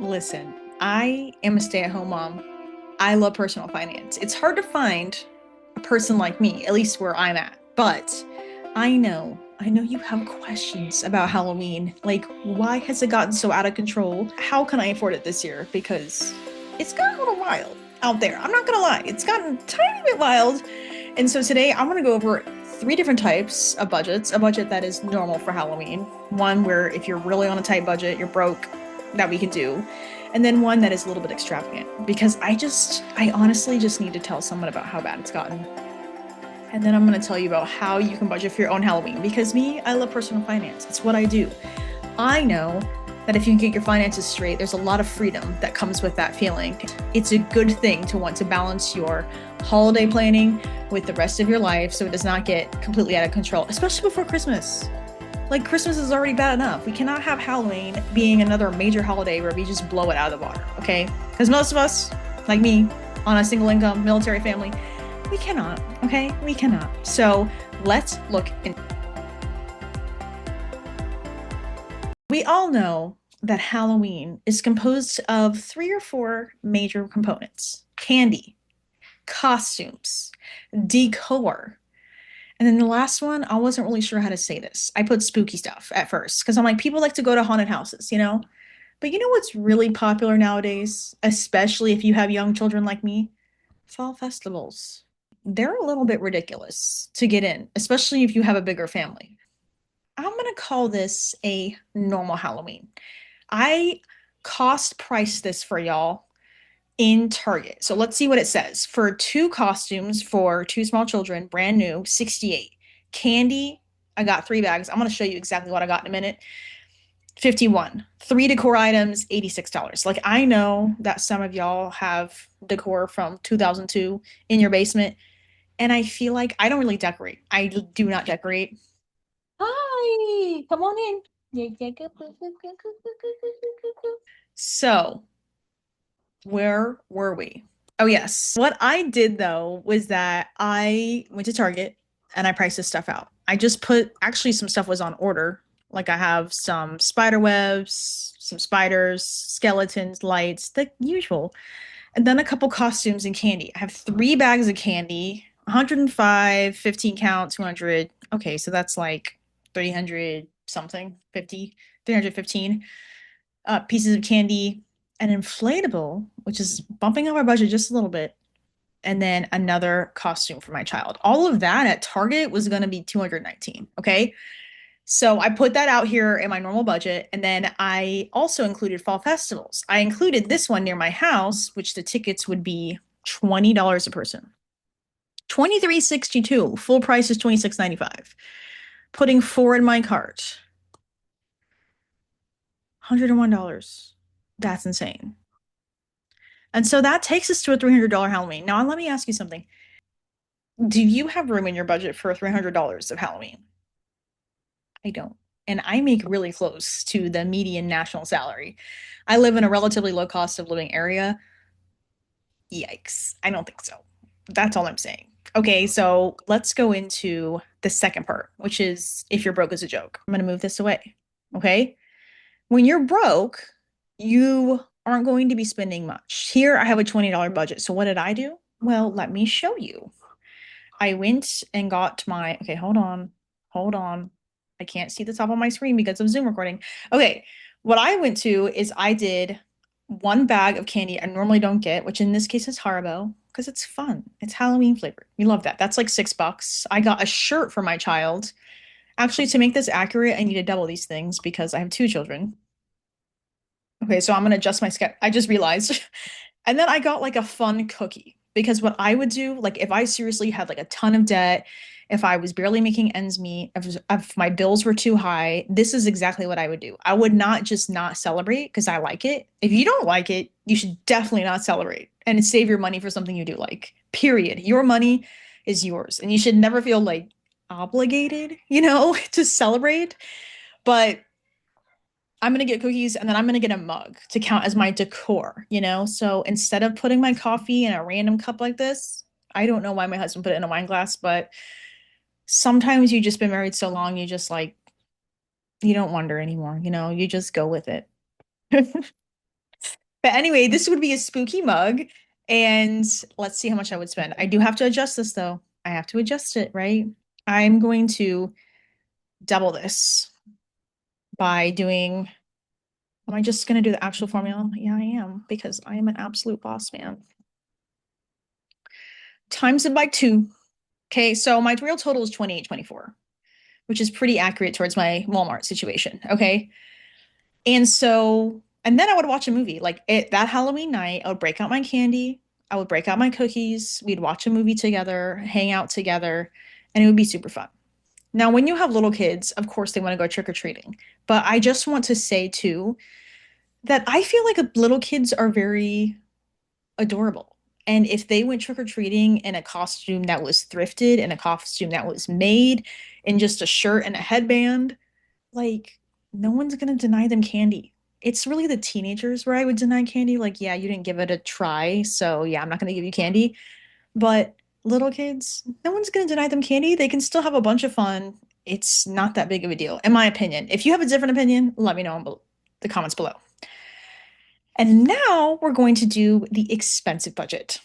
Listen, I am a stay-at-home mom. I love personal finance. It's hard to find a person like me, at least where I'm at. But I know you have questions about Halloween. Like, why has it gotten so out of control? How can I afford it this year? Because it's gotten a little wild out there. I'm not gonna lie, it's gotten a tiny bit wild. And so today I'm gonna go over three different types of budgets. A budget that is normal for Halloween, one where if you're really on a tight budget, you're broke, that we can do, and then one that is a little bit extravagant because I honestly just need to tell someone about how bad it's gotten. And then I'm going to tell you about how you can budget for your own Halloween because me, I love personal finance. It's what I do. I know that if you can get your finances straight, there's a lot of freedom that comes with that feeling. It's a good thing to want to balance your holiday planning with the rest of your life so it does not get completely out of control, especially before Christmas. Like, Christmas is already bad enough. We cannot have Halloween being another major holiday where we just blow it out of the water, okay? Because most of us, like me, on a single income military family, we cannot, okay? We cannot. So let's look in. We all know that Halloween is composed of three or four major components: candy, costumes, decor, and then the last one, I wasn't really sure how to say this. I put spooky stuff at first because I'm like, people like to go to haunted houses, you know? But you know what's really popular nowadays, especially if you have young children like me? Fall festivals. They're a little bit ridiculous to get in, especially if you have a bigger family. I'm gonna call this a normal Halloween. I cost price this for y'all in Target. So let's see what it says. For two costumes for two small children, brand new, 68. Candy, I got three bags. I'm going to show you exactly what I got in a minute. 51. Three decor items, $86. Like, I know that some of y'all have decor from 2002 in your basement, and I feel like I don't really decorate. I do not decorate. Hi, come on in. Yeah, yeah, go, go, go, go, go, go, go, go, go, go. So, where were we? Oh, yes. What I did though was that I went to Target and I priced this stuff out. I just put, actually, some stuff was on order. Like, I have some spider webs, some spiders, skeletons, lights, the usual. And then a couple costumes and candy. I have three bags of candy, 105, 15 count, 200. Okay, so that's like 300 something, 50, 315 pieces of candy, an inflatable, which is bumping up our budget just a little bit, and then another costume for my child. All of that at Target was going to be 219. Okay. So I put that out here in my normal budget. And then I also included fall festivals. I included this one near my house, which the tickets would be $20 a person. 23.62. Full price is 26.95. Putting four in my cart. $101. That's insane. And so that takes us to a $300 Halloween. Now, let me ask you something. Do you have room in your budget for $300 of Halloween? I don't. And I make really close to the median national salary. I live in a relatively low cost of living area. Yikes. I don't think so. That's all I'm saying. Okay, so let's go into the second part, which is if you're broke as a joke. I'm going to move this away. Okay? When you're broke, you aren't going to be spending much. Here, I have a $20 budget. So what did I do? Well, let me show you. I went and got my, okay, hold on. Hold on. I can't see the top of my screen because of Zoom recording. Okay, what I went to is I did one bag of candy I normally don't get, which in this case is Haribo, because it's fun. It's Halloween flavored. We love that. That's like $6. I got a shirt for my child. Actually, to make this accurate, I need to double these things because I have two children. Okay, so I'm gonna adjust my schedule. I just realized. And then I got like a fun cookie because what I would do, like if I seriously had like a ton of debt, if I was barely making ends meet, if my bills were too high, this is exactly what I would do. I would not just not celebrate because I like it. If you don't like it, you should definitely not celebrate and save your money for something you do like. Period. Your money is yours, and you should never feel like obligated, to celebrate. But I'm gonna get cookies and then I'm gonna get a mug to count as my decor. So instead of putting my coffee in a random cup like this, I don't know why my husband put it in a wine glass, but sometimes you just been married so long, you just like, you don't wonder anymore, you just go with it. But anyway, this would be a spooky mug. And let's see how much I would spend. I do have to adjust this though. I have to adjust it, right? I'm going to double this by doing, am I just going to do the actual formula? Yeah, I am, because I am an absolute boss man. Times it by two. Okay, so my real total is 28.24, which is pretty accurate towards my Walmart situation. Okay. And so, and then I would watch a movie. Like that Halloween night, I would break out my candy, I would break out my cookies, we'd watch a movie together, hang out together, and it would be super fun. Now, when you have little kids, of course they want to go trick-or-treating. But I just want to say too that I feel like little kids are very adorable. And if they went trick-or-treating in a costume that was thrifted, in a costume that was made, in just a shirt and a headband, like, no one's gonna deny them candy. It's really the teenagers where I would deny candy. Like, yeah, you didn't give it a try, so yeah, I'm not gonna give you candy. But little kids, no one's gonna deny them candy. They can still have a bunch of fun. It's not that big of a deal, in my opinion. If you have a different opinion, let me know in the comments below. And now we're going to do the expensive budget.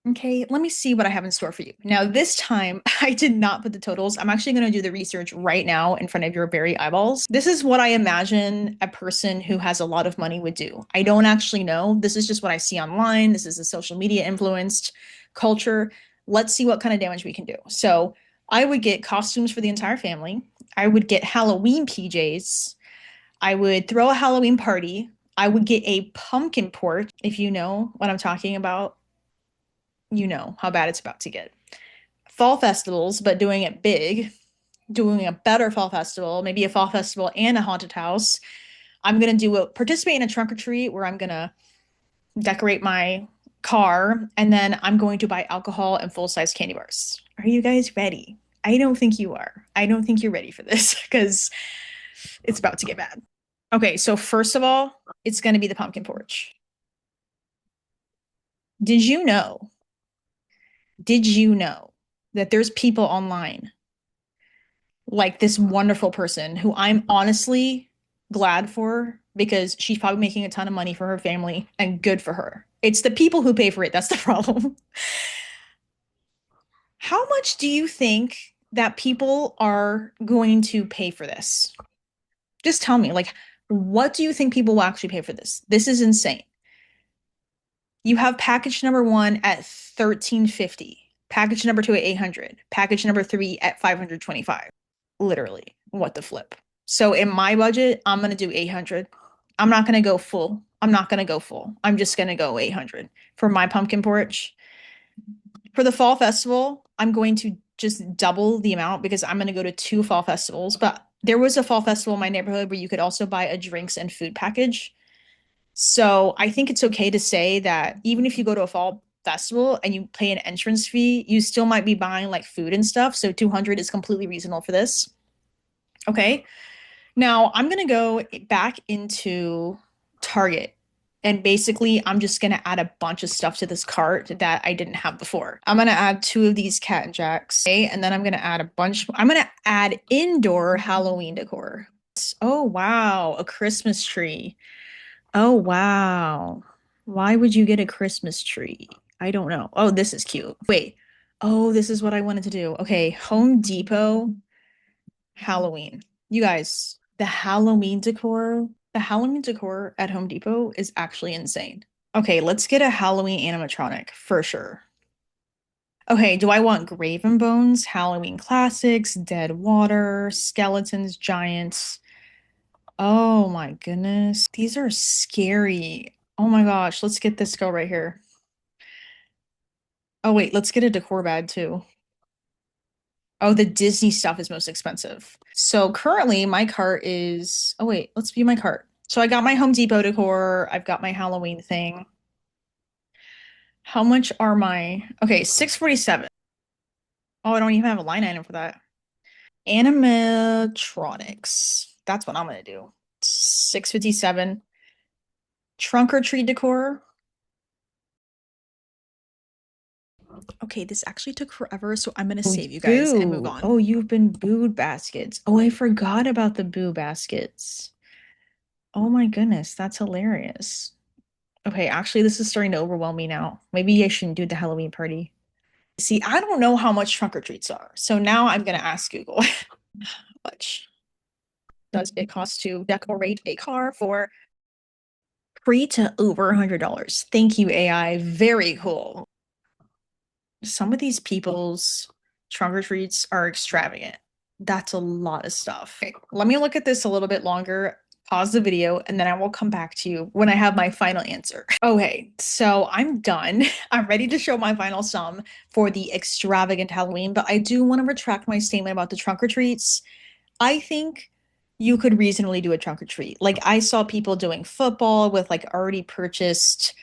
Okay, let me see what I have in store for you. Now, this time I did not put the totals. I'm actually going to do the research right now in front of your very eyeballs. This is what I imagine a person who has a lot of money would do. I don't actually know. This is just what I see online. This is a social media influenced culture. Let's see what kind of damage we can do. So, I would get costumes for the entire family. I would get Halloween PJs. I would throw a Halloween party. I would get a pumpkin porch, if you know what I'm talking about, you know how bad it's about to get. Fall festivals, but doing it big, doing a better fall festival, maybe a fall festival and a haunted house. I'm gonna participate in a trunk or treat where I'm gonna decorate my car, and then I'm going to buy alcohol and full-size candy bars. Are you guys ready? I don't think you are. I don't think you're ready for this because it's about to get bad. Okay, so first of all, it's gonna be the pumpkin porch. Did you know? Did you know that there's people online like this wonderful person who I'm honestly glad for because she's probably making a ton of money for her family and good for her. It's the people who pay for it that's the problem. How much do you think that people are going to pay for this? Just tell me, like, what do you think people will actually pay for this? This is insane. You have package number one at 1350, package number two at 800, package number three at 525. Literally, what the flip. So in my budget, I'm gonna do 800. I'm not gonna go full. I'm not gonna go full. I'm just gonna go 800 for my pumpkin porch. For the fall festival, I'm going to just double the amount because I'm gonna go to two fall festivals. But there was a fall festival in my neighborhood where you could also buy a drinks and food package. So I think it's okay to say that even if you go to a fall festival and you pay an entrance fee, you still might be buying like food and stuff. So 200 is completely reasonable for this. Okay. Now I'm going to go back into Target. And basically, I'm just going to add a bunch of stuff to this cart that I didn't have before. I'm going to add two of these cat and jacks. Okay, and then I'm going to add a bunch. I'm going to add indoor Halloween decor. Oh, wow. A Christmas tree. Oh, wow. Why would you get a Christmas tree? I don't know. Oh, this is cute. Wait. Oh, this is what I wanted to do. Okay, Home Depot Halloween. You guys, the Halloween decor at Home Depot is actually insane. Okay, let's get a Halloween animatronic for sure. Okay, do I want Graven Bones, Halloween Classics, Dead Water, Skeletons, Giants? Oh my goodness. These are scary. Oh my gosh, let's get this girl right here. Oh wait, let's get a decor bag too. Oh, the Disney stuff is most expensive. So currently my cart is, oh wait, let's view my cart. So I got my Home Depot decor. I've got my Halloween thing. How much are okay, 647. Oh, I don't even have a line item for that. Animatronics. That's what I'm gonna do. 657. Trunk or treat decor. Okay, this actually took forever, so I'm gonna save you guys and move on. Oh, you've been booed baskets. Oh, I forgot about the boo baskets. Oh my goodness, that's hilarious. Okay, actually, this is starting to overwhelm me now. Maybe I shouldn't do the Halloween party. See, I don't know how much trunk or treats are. So now I'm gonna ask Google. How much does it cost to decorate a car for free to over $100? Thank you, AI. Very cool. Some of these people's trunk or treats are extravagant. That's a lot of stuff. Okay, let me look at this a little bit longer, pause the video, and then I will come back to you when I have my final answer. Okay, so I'm done. I'm ready to show my final sum for the extravagant Halloween, but I do want to retract my statement about the trunk or treats. I think you could reasonably do a trunk or treat. Like I saw people doing football with like already purchased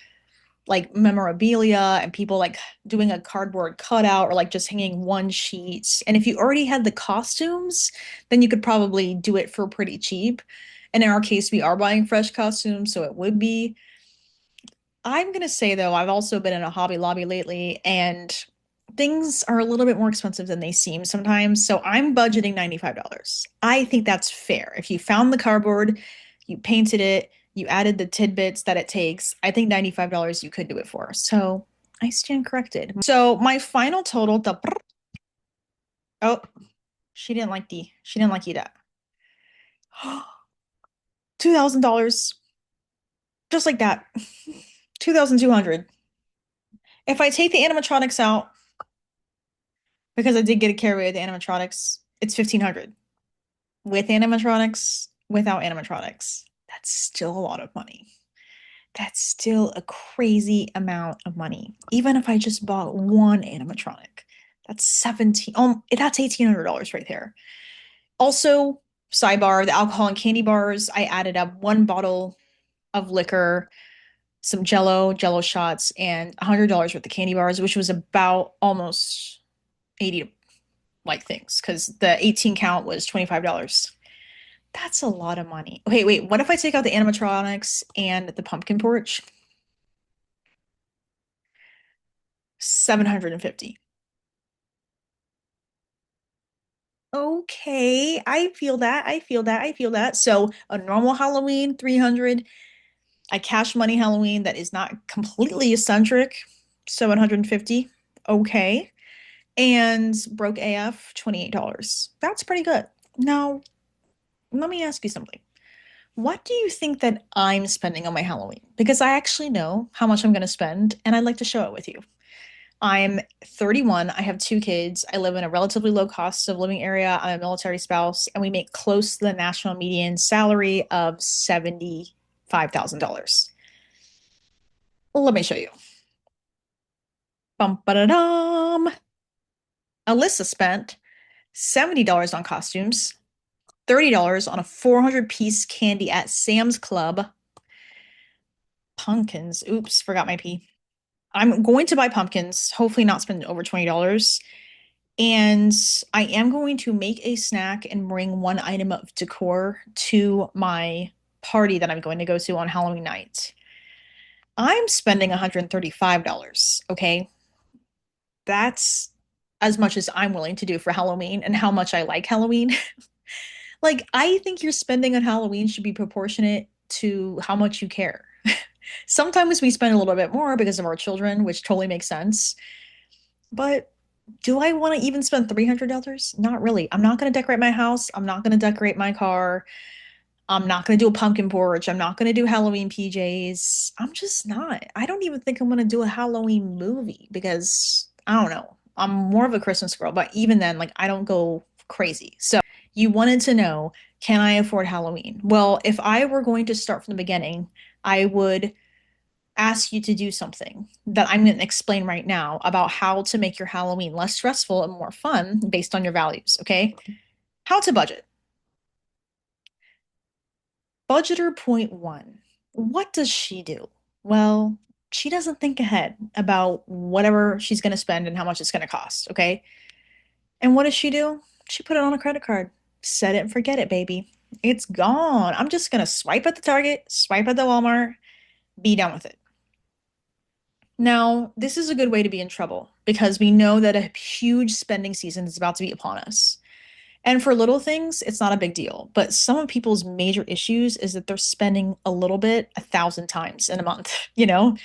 like memorabilia and people like doing a cardboard cutout or like just hanging one sheet. And if you already had the costumes, then you could probably do it for pretty cheap. And in our case, we are buying fresh costumes, so it would be. I'm gonna say though, I've also been in a Hobby Lobby lately, and things are a little bit more expensive than they seem sometimes. So I'm budgeting $95. I think that's fair. If you found the cardboard, you painted it, you added the tidbits that it takes, I think $95 you could do it for. So I stand corrected. So my final total, oh, she didn't like you that. $2,000. Just like that. 2,200. If I take the animatronics out, because I did get a carry with the animatronics, it's 1,500. With animatronics, without animatronics, that's still a lot of money. That's still a crazy amount of money. Even if I just bought one animatronic, that's 17, that's $1,800 right there. Also, sidebar, the alcohol and candy bars, I added up one bottle of liquor, some jello shots, and $100 worth of candy bars, which was about almost 80 like things because the 18 count was $25. That's a lot of money. Okay, wait, what if I take out the animatronics and the pumpkin porch? 750. Okay, I feel that. I feel that. I feel that. So a normal Halloween, 300. A cash money Halloween that is not completely eccentric, 750. Okay. And broke AF, $28. That's pretty good. Now, let me ask you something. What do you think that I'm spending on my Halloween? Because I actually know how much I'm going to spend, and I'd like to show it with you. I'm 31. I have two kids. I live in a relatively low cost of living area. I'm a military spouse, and we make close to the national median salary of $75,000. Let me show you. Bum ba da dum. Alyssa spent $70 on costumes, $30 on a 400-piece candy at Sam's Club. Pumpkins. Oops, forgot my P. I'm going to buy pumpkins, hopefully not spend over $20. And I am going to make a snack and bring one item of decor to my party that I'm going to go to on Halloween night. I'm spending $135, okay? That's as much as I'm willing to do for Halloween and how much I like Halloween. Like, I think your spending on Halloween should be proportionate to how much you care. Sometimes we spend a little bit more because of our children, which totally makes sense. But do I want to even spend $300? Not really. I'm not going to decorate my house. I'm not going to decorate my car. I'm not going to do a pumpkin porch. I'm not going to do Halloween PJs. I'm just not. I don't even think I'm going to do a Halloween movie because I don't know. I'm more of a Christmas girl, but even then, like, I don't go crazy. So you wanted to know, can I afford Halloween? Well, if I were going to start from the beginning, I would ask you to do something that I'm going to explain right now about how to make your Halloween less stressful and more fun based on your values, okay? How to budget. Budgeter point one. What does she do? Well, she doesn't think ahead about whatever she's going to spend and how much it's going to cost, okay? And what does she do? She put it on a credit card. Set it and forget it, baby. It's gone. I'm just going to swipe at the Target, swipe at the Walmart, be done with it. Now, this is a good way to be in trouble because we know that a huge spending season is about to be upon us. And for little things, it's not a big deal. But some of people's major issues is that they're spending a little bit 1,000 times in a month, you know?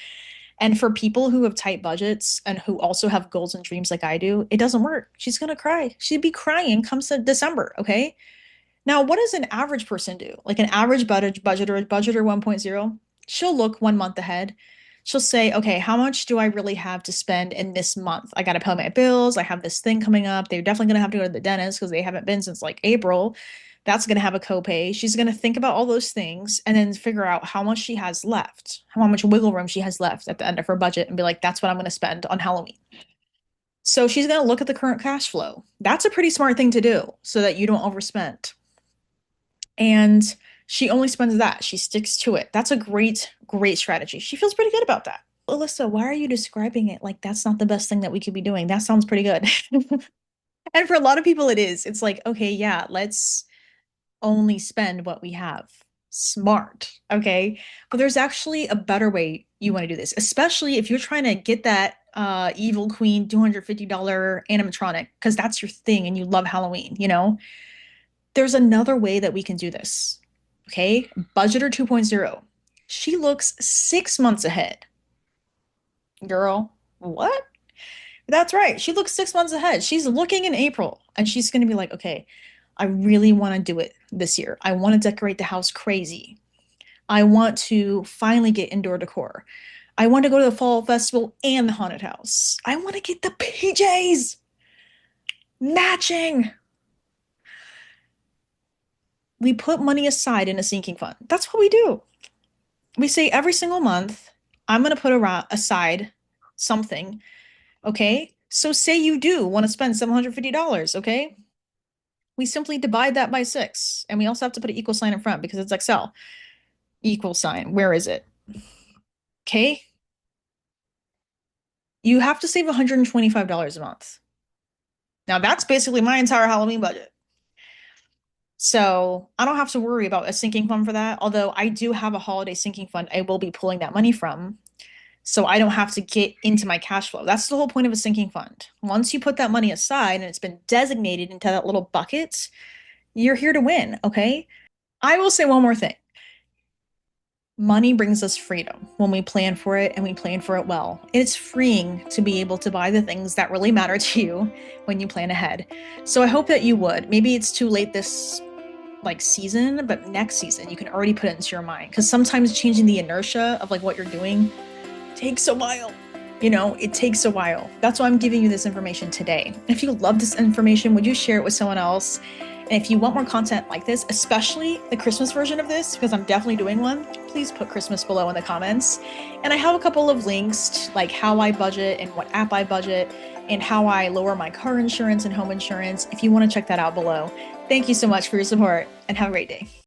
And for people who have tight budgets and who also have goals and dreams like I do, it doesn't work. She's gonna cry. She'd be crying come December, okay? Now, what does an average person do? Like an average budgeter 1.0, she'll look 1 month ahead. She'll say, okay, how much do I really have to spend in this month? I got to pay my bills. I have this thing coming up. They're definitely going to have to go to the dentist because they haven't been since like April. That's going to have a copay. She's going to think about all those things and then figure out how much she has left, how much wiggle room she has left at the end of her budget and be like, that's what I'm going to spend on Halloween. So she's going to look at the current cash flow. That's a pretty smart thing to do so that you don't overspend. And she only spends that. She sticks to it. That's a great strategy. She feels pretty good about that. Alyssa, why are you describing it like that's not the best thing that we could be doing? That sounds pretty good. And for a lot of people, it is. It's like, okay, yeah, let's only spend what we have. Smart. Okay. But there's actually a better way you want to do this, especially if you're trying to get that Evil Queen $250 animatronic, because that's your thing and you love Halloween, you know? There's another way that we can do this. Okay. Budgeter 2.0. She looks 6 months ahead. Girl, what? That's right. She looks 6 months ahead. She's looking in April and she's going to be like, okay, I really want to do it this year. I want to decorate the house crazy. I want to finally get indoor decor. I want to go to the fall festival and the haunted house. I want to get the PJs matching. We put money aside in a sinking fund. That's what we do. We say every single month, I'm going to put aside something. Okay. So say you do want to spend $750. Okay. We simply divide that by 6. And we also have to put an equal sign in front because it's Excel. Equal sign. Where is it? Okay. You have to save $125 a month. Now that's basically my entire Halloween budget. So I don't have to worry about a sinking fund for that. Although I do have a holiday sinking fund I will be pulling that money from. So I don't have to get into my cash flow. That's the whole point of a sinking fund. Once you put that money aside and it's been designated into that little bucket, you're here to win, okay? I will say one more thing. Money brings us freedom when we plan for it and we plan for it well. It's freeing to be able to buy the things that really matter to you when you plan ahead. So I hope that you would. Maybe it's too late this like season, but next season you can already put it into your mind because sometimes changing the inertia of like what you're doing takes a while. You know, it takes a while. That's why I'm giving you this information today. If you love this information, would you share it with someone else? And if you want more content like this, especially the Christmas version of this, because I'm definitely doing one, please put Christmas below in the comments. And I have a couple of links like how I budget and what app I budget and how I lower my car insurance and home insurance if you want to check that out below. Thank you so much for your support and have a great day.